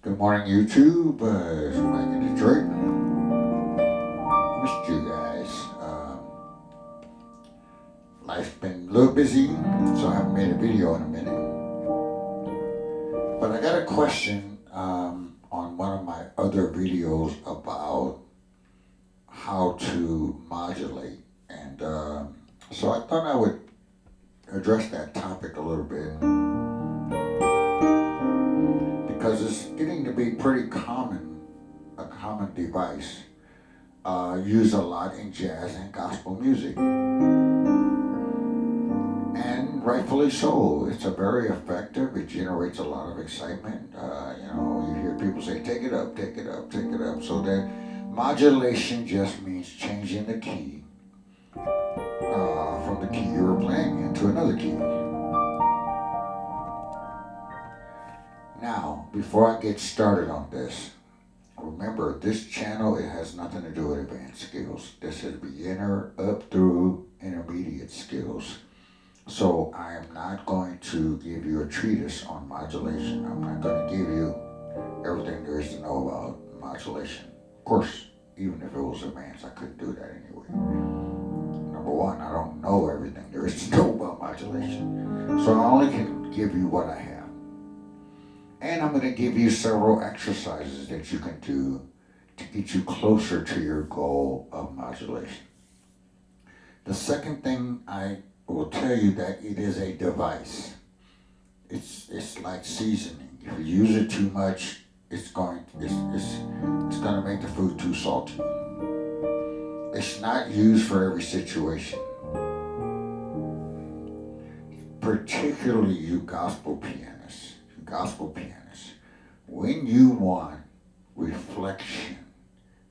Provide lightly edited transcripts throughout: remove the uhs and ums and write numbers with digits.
Good morning, YouTube. It's Mike in Detroit. Missed you guys. Life's been a little busy, so I haven't made a video in a minute. But I got a question on one of my other videos about how to modulate. And so I thought I would address that topic a little bit because it's getting to be pretty common, a common device. Used a lot in jazz and gospel music. And rightfully so. It's a very effective. It generates a lot of excitement. You hear people say, take it up, take it up, take it up. So that modulation just means changing the key from the key you were playing into another key. Now, before I get started on this, remember, this channel, it has nothing to do with advanced skills. This is beginner up through intermediate skills. So I am not going to give you a treatise on modulation. I'm not going to give you everything there is to know about modulation. Of course, even if it was advanced, I couldn't do that anyway. Number one, I don't know everything there is to know about modulation. So I only can give you what I have. And I'm going to give you several exercises that you can do to get you closer to your goal of modulation. The second thing I will tell you that it is a device. It's like seasoning. If you use it too much, it's going to make the food too salty. It's not used for every situation. Particularly you gospel pianists. When you want reflection,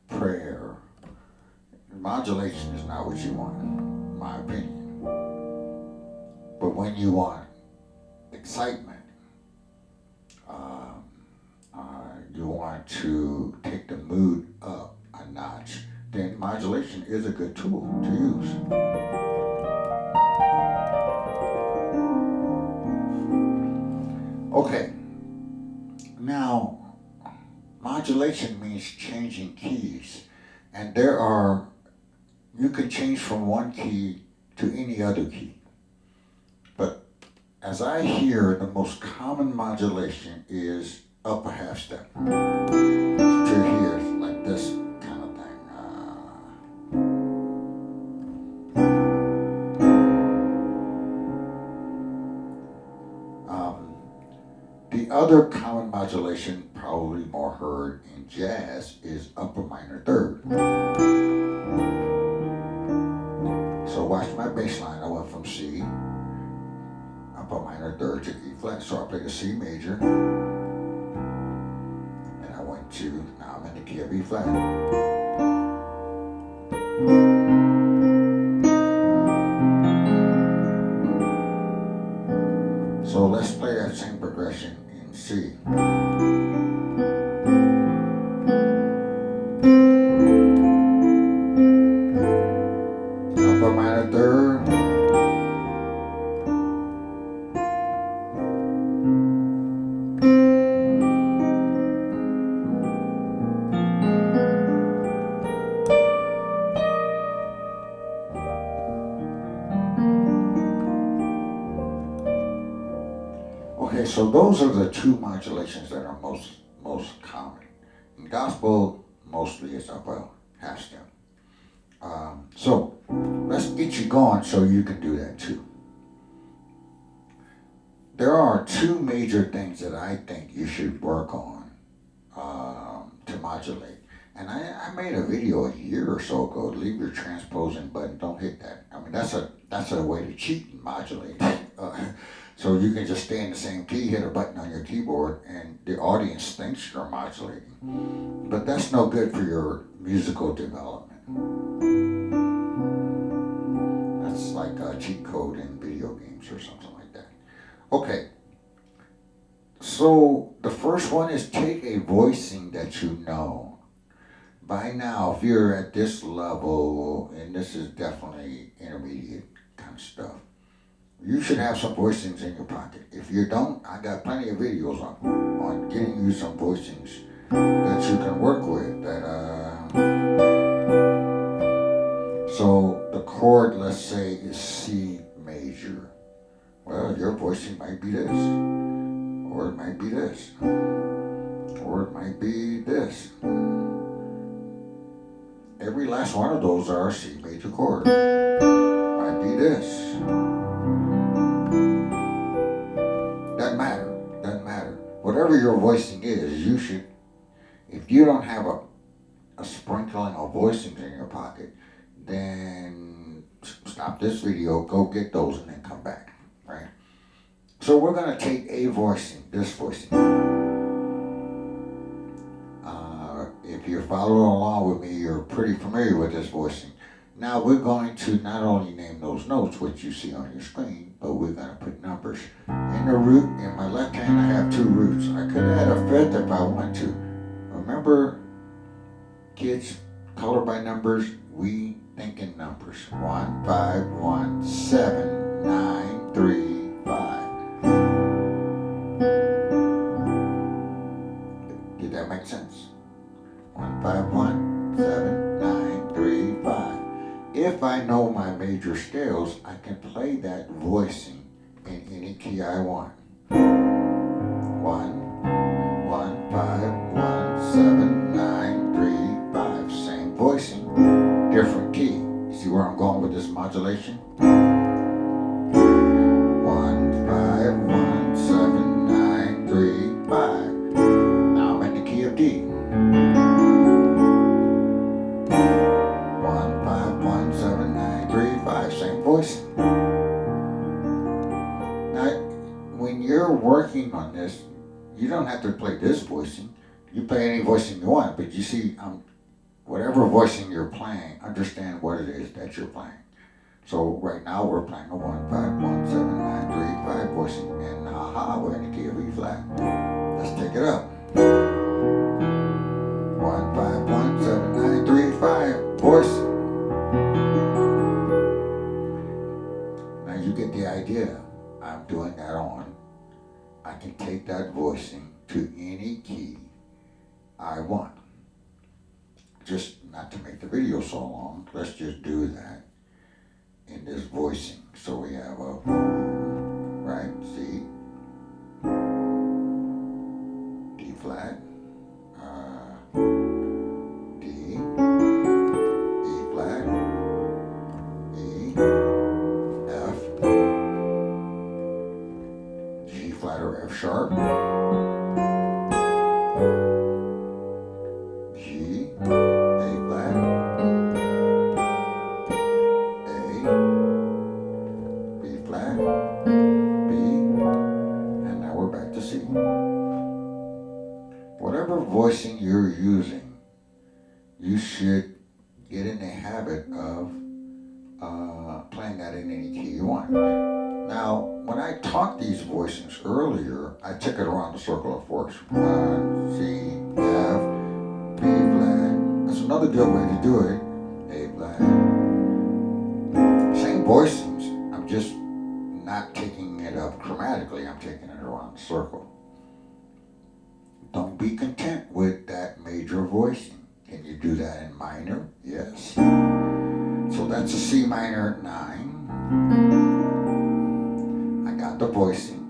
prayer, modulation is not what you want, in my opinion. But when you want excitement, you want to take the mood up a notch, then modulation is a good tool to use. Okay, now modulation means changing keys, and you can change from one key to any other key. But as I hear, the most common modulation is up a half step. To hear like this kind of thing. The other common modulation, probably more heard in jazz, is upper minor third. So watch my bass line. I went from C, upper minor third, to E flat. So I played a C major, and I went to, now I'm in the key of E flat. So let's play that same progression in C. Upper minor third. Okay, so those are the two modulations that are most common. In gospel, mostly it's up a half step. So let's get you going so you can do that too. There are two major things that I think you should work on to modulate. And I made a video a year or so ago. Leave your transposing button. Don't hit that. I mean, that's a way to cheat and modulate. So you can just stay in the same key, hit a button on your keyboard, and the audience thinks you're modulating. But that's no good for your musical development. That's like a cheat code in video games or something like that. Okay. So the first one is take a voicing that you know. By now, if you're at this level, and this is definitely intermediate kind of stuff, You should have some voicings in your pocket. If you don't, I got plenty of videos on getting you some voicings that you can work with. So the chord, let's say, is C major. Well, your voicing might be this, or it might be this, or it might be this. Every last one of those are C major chord. Might be this. Doesn't matter. Doesn't matter. Whatever your voicing is, you should. If you don't have a sprinkling of voicings in your pocket, then stop this video, go get those, and then come back. Right. So we're gonna take a voicing, this voicing. If you're following along with me, you're pretty familiar with this voicing. Now we're going to not only name those notes, which you see on your screen, but we're going to put numbers. In the root, in my left hand, I have 2 roots. I could add a fifth if I want to. Remember, kids, color by numbers, we think in numbers. 1, 5, 1, 7, 9, 3, 5. Did that make sense? 1, 5, 1, 7, 9, 3, 5. If I know my major scales, I can play that voicing in any key I want. 1, 1, 5, 1, 7, 9, 3, 5. Same voicing, different key. See where I'm going with this modulation? 1, 5, 1, 7, 9, 3, 5. Now I'm in the key of D. 5, same voice. Now, when you're working on this, you don't have to play this voicing. You play any voicing you want, but you see, whatever voicing you're playing, understand what it is that you're playing. So right now we're playing a 1, 5, 1, 7, 9, 3, 5 voicing, and aha, we're in the key of E flat. Let's take it up. 1, 5, 1, 7, 9, 3, 5 voice. You get the idea. I'm doing that on. I can take that voicing to any key I want. Just not to make the video so long, let's just do that in this voicing. So we have a, right, C, D flat, D, E flat, E, F, G flat or F sharp, G, A flat, A, B flat, B, and now we're back to C. Whatever voicing you're using, you should get in the habit of playing that in any key you want. Now, when I taught these voicings earlier, I took it around the circle of fours. 1, C, F, B flat. That's another good way to do it. A flat. Same voicings. I'm just not taking it up chromatically. I'm taking it around the circle. Don't be content with that major voicing. Can you do that in minor? Yes. So that's a C minor 9. I got the voicing.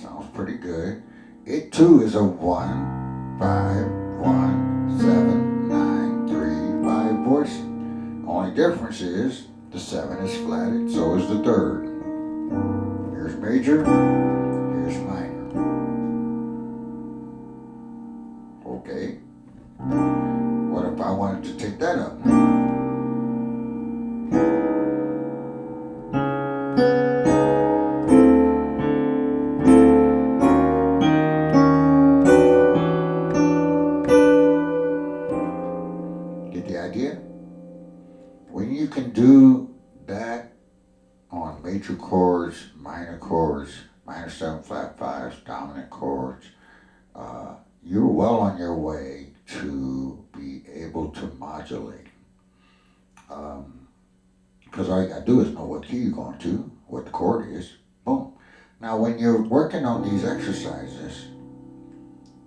Sounds pretty good. It too is a 1, 5, 1, 7, 9, 3, 5 voicing. Only difference is the 7 is flatted, so is the 3rd. Here's major, here's minor. Okay. What if I wanted to take that up? Get the idea? When you can do that on major chords, minor 7 flat 5s, dominant chords, you're well on your way to be able to modulate. Because all you gotta do is know what key you're going to. what the chord is. Boom. Now when you're working on these exercises,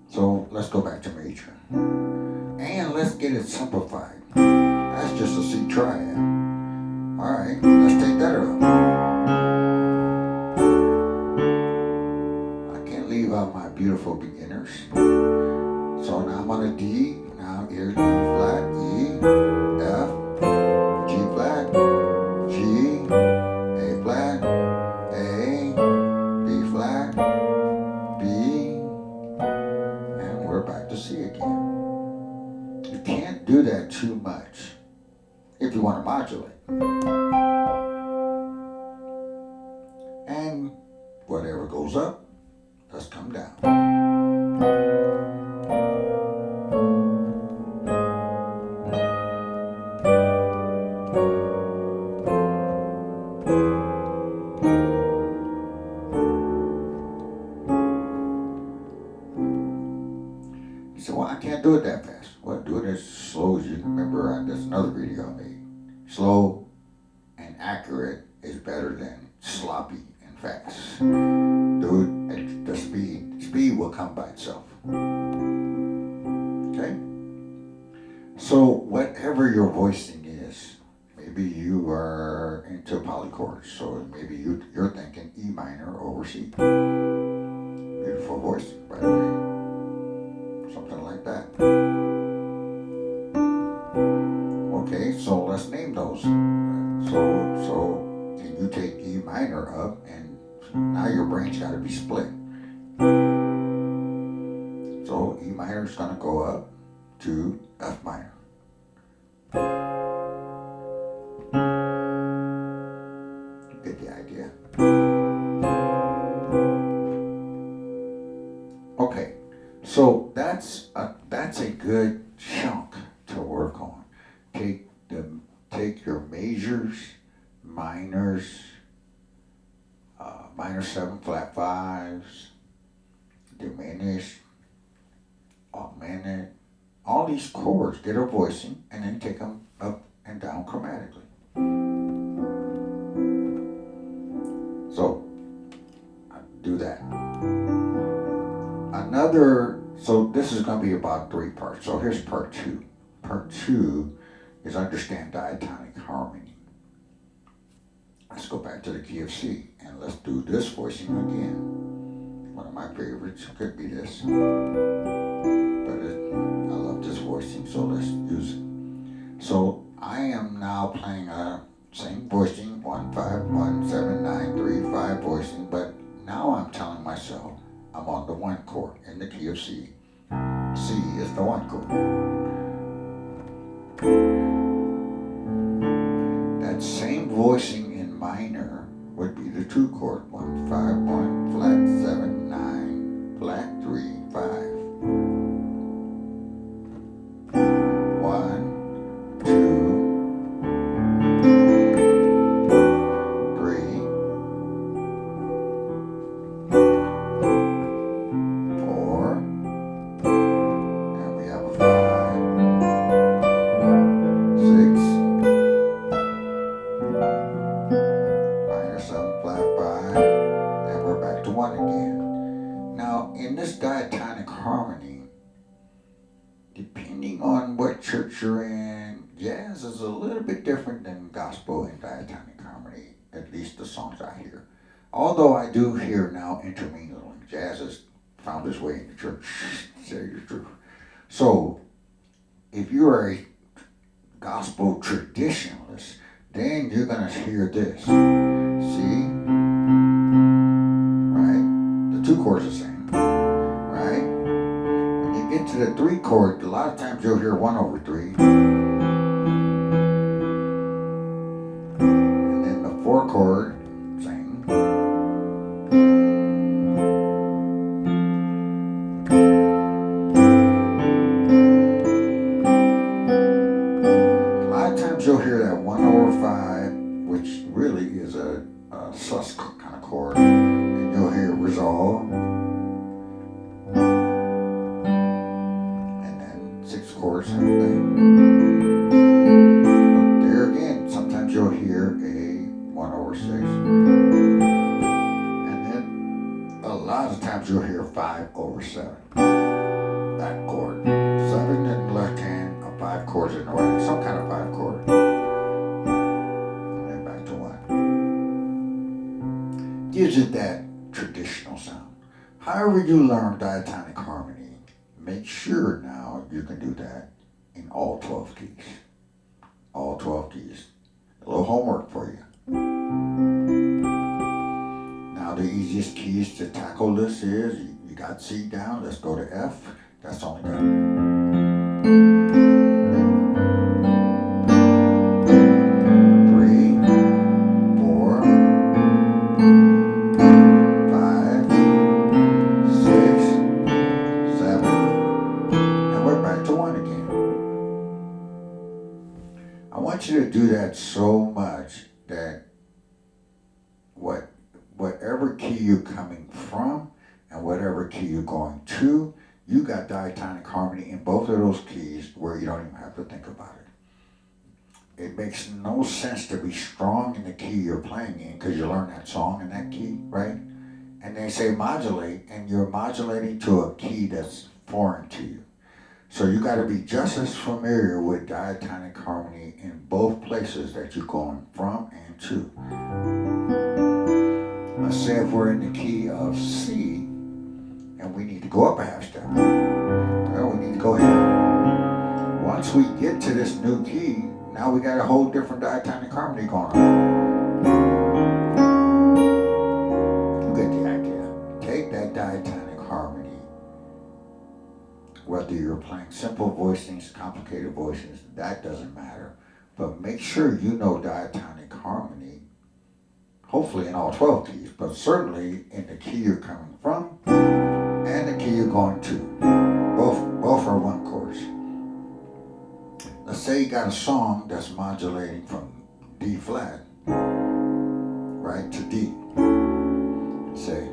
so let's go back to major. And let's get it simplified. That's just a C triad. Alright, let's take that up. I can't leave out my beautiful beginners. So now I'm on a D. Now here's E flat, E, F, G flat, G, A flat, A, B flat, B, and we're back to C again. You can't do that too much if you want to modulate. And whatever goes up, let's come down. You say, well, I can't do it that fast. Well, do it as slow as you can. Remember, there's another video I made. Slow and accurate is better than sloppy and fast. Do it at the speed. Speed will come by itself. Okay? So whatever your voicing is, maybe you are into polychords, so maybe you're thinking E minor over C. Beautiful voicing, by the way. Something like that. Okay, so let's name those. So can you take E minor up, and now your brain's got to be split. So E minor is going to go up to F minor. You get the idea. Okay, so that's a good chunk to work on. Take your majors, minors, minor 7 flat 5s, diminished, augmented, all these chords, get a voicing, and then take them up and down chromatically. So, do that. So this is going to be about 3 parts. So here's part 2. Part 2 is understand diatonic harmony. Let's go back to the key of C, and let's do this voicing again. One of my favorites could be this. But I love this voicing, so let's use it. So I am now playing a same voicing, 1 5 1 7 9 3 5 voicing, but now I'm telling myself I'm on the 1 chord in the key of C. C is the 1 chord. That same voicing in minor would be the 2 chord, 1 5 1 flat 7 9 flat 3 5. 1 2 3 4, and we have a 5 6 minor 7 flat 5, and we're back to 1 again. Now in this diatonic harmony, depending on what church you're in, jazz is a little bit different than gospel and diatonic harmony, at least the songs I hear. Although I do hear now intermingling. Jazz has found its way in the church, to tell you the truth. So, if you are a gospel traditionalist, then you're going to hear this. See? Right? The 2 chords are the same. Right? When you get to the 3 chord, a lot of times you'll hear 1 over 3. And then the 4 chord, same. A lot of times you'll hear that 1 over 5, which really is a sus kind of chord. And you'll hear resolve. And then 6 chords, same thing. But there again, sometimes you'll hear a 1 over 6. wherever you learn diatonic harmony, make sure now you can do that in all 12 keys. All 12 keys. A little homework for you. Now the easiest keys to tackle this is, you got C down, let's go to F. That's only got 3, 4, 5, 6, 7, and we're back to 1 again. I want you to do that so much that whatever key you're coming from and whatever key you're going to, you got diatonic harmony in both of those keys where you don't even have to think about it. It makes no sense to be strong in the key you're playing in because you learn that song in that key, right? And they say modulate, and you're modulating to a key that's foreign to you. So you got to be just as familiar with diatonic harmony in both places that you're going from and to. Let's say if we're in the key of C and we need to go up a half step. Well, we need to go here. Once we get to this new key, now we got a whole different diatonic harmony going on. You get the idea. Take that diatonic harmony, whether you're playing simple voicings, complicated voicings, that doesn't matter. But make sure you know diatonic harmony, hopefully in all 12 keys, but certainly in the key you're coming from and the key you're going to. Both are one chords. Let's say you got a song that's modulating from D flat, right, to D. Say,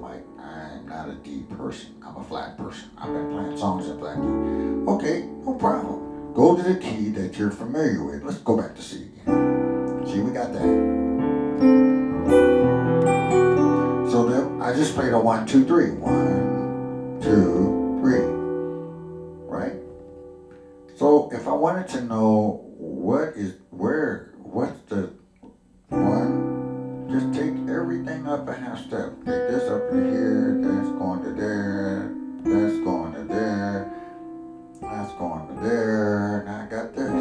Mike, I'm not a D person. I'm a flat person. I've been playing songs in flat key. Okay, no problem. Go to the key that you're familiar with. Let's go back to C again. See, we got that. So then I just played a 1, 2, 3. 1, 2, 3. Right? So if I wanted to know what's the 1, just take everything up a half step. Take this up to here, that's going to there, that's going to there, that's going to there. Now I got this.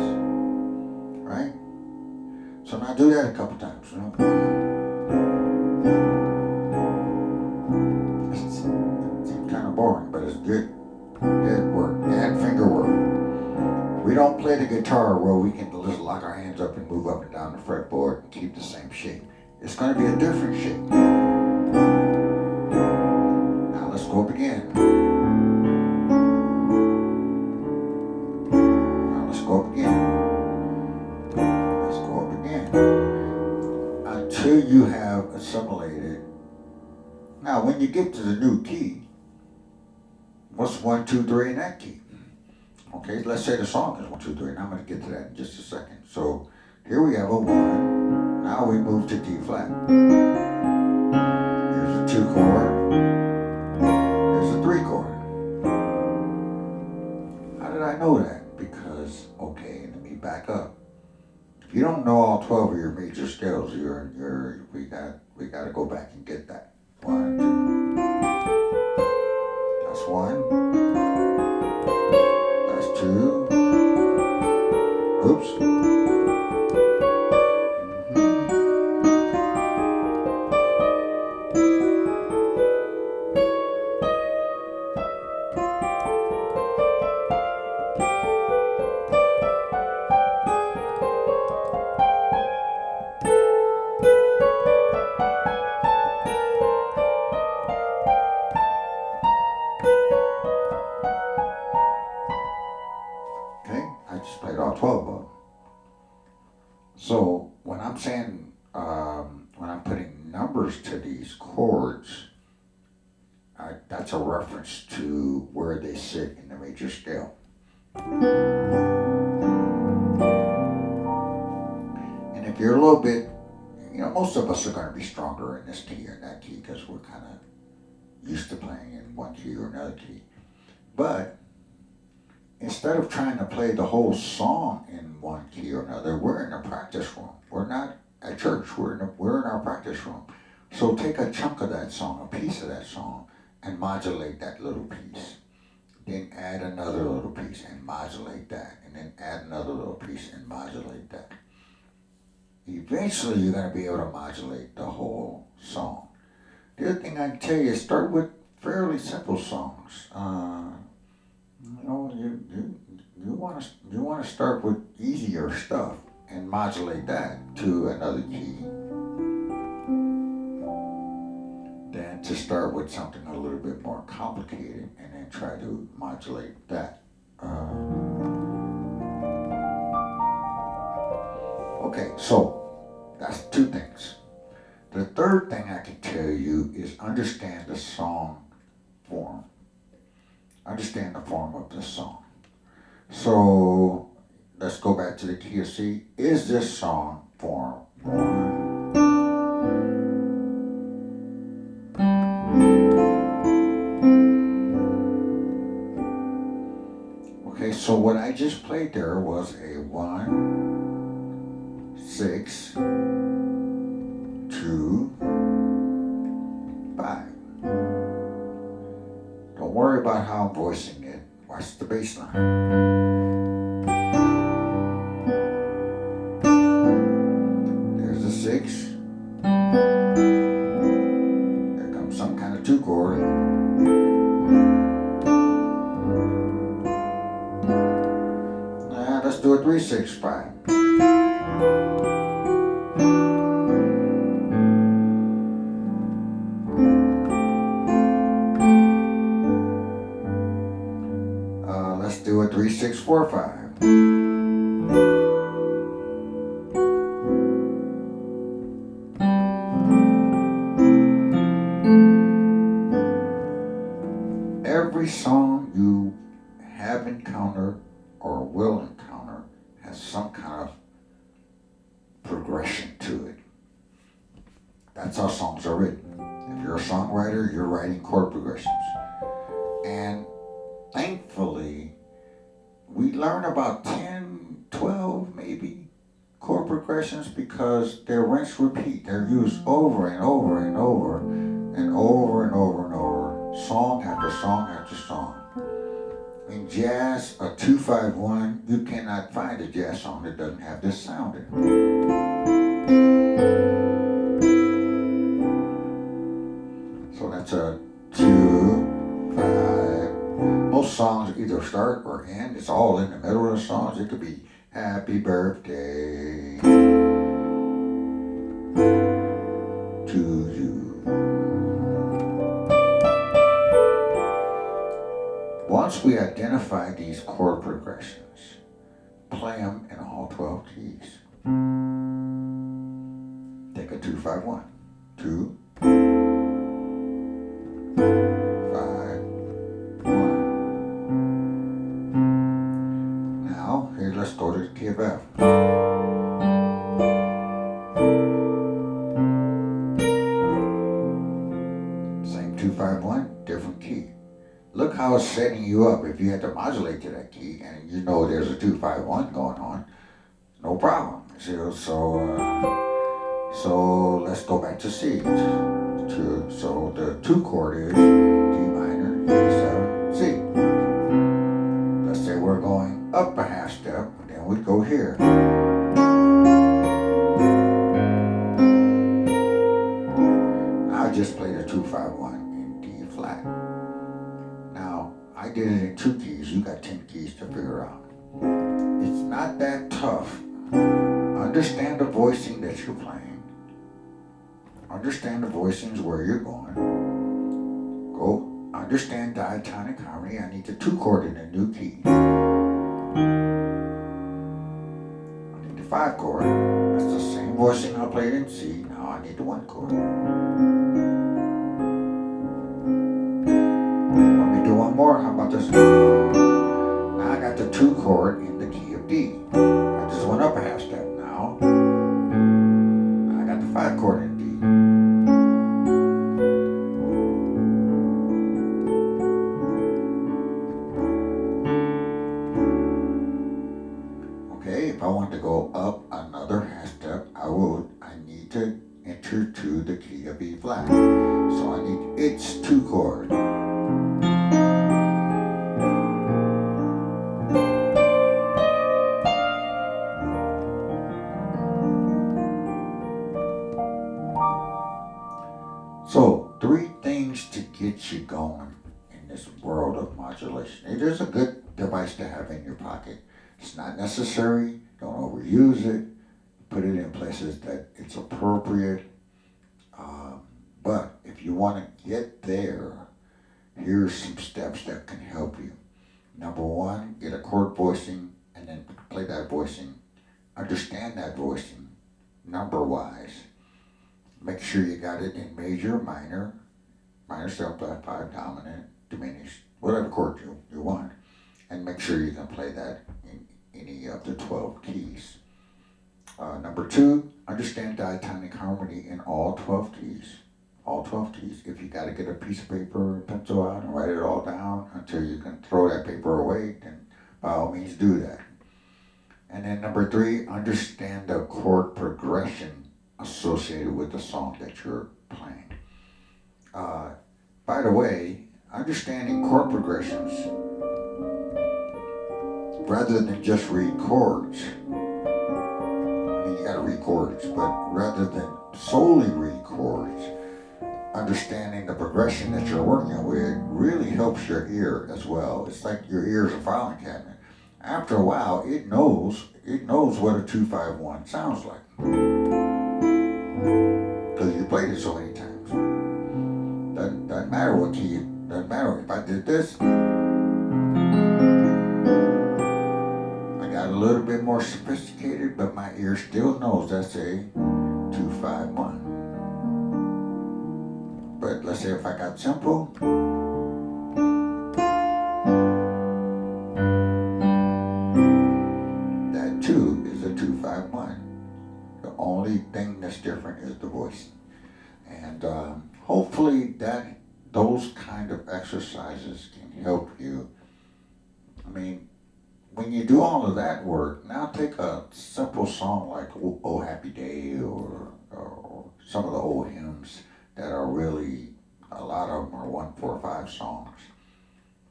Right? So now do that a couple times. It seems kind of boring, but it's good work. Add finger work. We don't play the guitar where we can just lock our hands up and move up and down the fretboard and keep the same shape. It's going to be a different shape. Now let's go up again. Now let's go up again. Let's go up again. Until you have assimilated. Now when you get to the new key, what's 1, 2, 3 in that key? Okay, let's say the song is 1, 2, 3, and I'm going to get to that in just a second. So here we have a 1. Now we move to D flat. Here's a 2 chord. Here's a 3 chord. How did I know that? Because, okay, let me back up. If you don't know all 12 of your major scales, we got to go back and get that. 1, 2. That's 1. 2. Oops. Okay, I just played all 12 of them. So when I'm saying, when I'm putting numbers to these chords, that's a reference to where they sit in the major scale. And if you're a little bit, most of us are going to be stronger in this key or in that key because we're kind of used to playing in one key or another key. But instead of trying to play the whole song in one key or another, we're in a practice room. We're not at church. We're in our practice room. So take a chunk of that song, a piece of that song, and modulate that little piece. Then add another little piece and modulate that. And then add another little piece and modulate that. Eventually, you're going to be able to modulate the whole song. The other thing I can tell you is start with fairly simple songs. You want to start with easier stuff and modulate that to another key. Than to start with something a little bit more complicated and then try to modulate that. Okay, so that's two things. The third thing I can tell you is understand the song form. Understand the form of the song. So let's go back to the key of C. Is this song form 1? Okay, so what I just played there was a 1, 6, 2, 5. Don't worry about how I'm voicing it. Watch the bass line. There's a 6. There comes some kind of 2 chord. Now let's do a 3, 6, 5. Let's do a 3, 6, 4, 5. Every song you have encountered or will encounter has some kind of progression to it. That's how songs are written. If you're a songwriter, you're writing chord progressions. And thankfully, we learn about 10, 12 maybe chord progressions because they're rinse repeat. They're used over and over and over and over and over and over, song after song after song. In jazz, a 2-5-1, you cannot find a jazz song that doesn't have this sound in it. So that's a 2, 5. Most songs either start or end. It's all in the middle of the songs. It could be happy birthday to you. Once we identify these chord progressions, play them in all 12 keys. Take a 2-5-1. 2, 5, 1. Now, here, let's go to the key of F. Same 2-5-1, different key. Look how it's setting you up. If you had to modulate to that key and you know there's a 2-5-1 going on, no problem. So let's go back to C. So the 2 chord is D minor, E7, C. Let's say we're going up a half step, then we'd go here. I just played a 2-5-1 in D flat. Now, I did it in 2 keys. You got 10 keys to figure out. It's not that tough. Understand the voicing that you're playing. Understand the voicings where you're going. Go understand diatonic harmony. I need the 2 chord in a new key. I need the 5 chord. That's the same voicing I played in C. Now I need the 1 chord. Let me do one more. How about this? Now I got the 2 chord in the key of D. I just went up a half step. Now I got the 5 chord in D. Okay, if I want to go up another half step, I need to enter to the key of E flat. So I need its 2 chord. modulation. It is a good device to have in your pocket. It's not necessary. Don't overuse it. Put it in places that it's appropriate. But if you want to get there, here's some steps that can help you. Number one, get a chord voicing and then play that voicing. Understand that voicing number wise. Make sure you got it in major, minor, minor 7/5, dominant, diminished, whatever chord you want. And make sure you can play that in any of the 12 keys. Number two, understand diatonic harmony in all 12 keys. All 12 keys. If you got to get a piece of paper and pencil out and write it all down until you can throw that paper away, then by all means do that. And then number three, understand the chord progression associated with the song that you're playing. By the way, understanding chord progressions rather than just read chords. I mean, you gotta read chords, but rather than solely read chords, understanding the progression that you're working with really helps your ear as well. It's like your ear is a filing cabinet. After a while, it knows what a 2-5-1 sounds like. Because you played it so many times. Doesn't matter what key, doesn't matter if I did this. I got a little bit more sophisticated, but my ear still knows that's a 2-5-1. But let's say if I got simple, that 2 is a 2-5-1. The only thing that's different is the voicing. And hopefully those kind of exercises can help you. I mean, when you do all of that work, now take a simple song like Oh Happy Day or some of the old hymns that are really, a lot of them are 1, 4, 5 songs,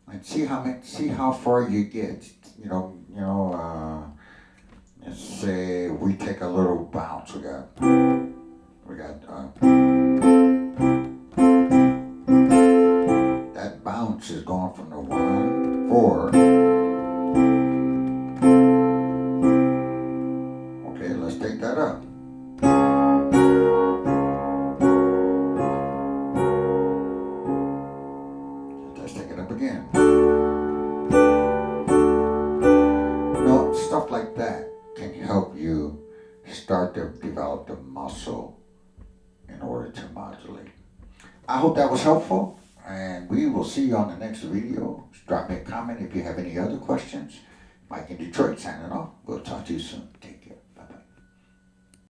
and see how far you get. Let's say we take a little bounce. We got that bounce is going from the 1, 4. Okay, let's take that up. Let's take it up again. Stuff like that can help you start to develop the muscle in order to modulate. I hope that was helpful, and we will see you on the next video. Drop me a comment if you have any other questions. Mike in Detroit signing off. We'll talk to you soon. Take care.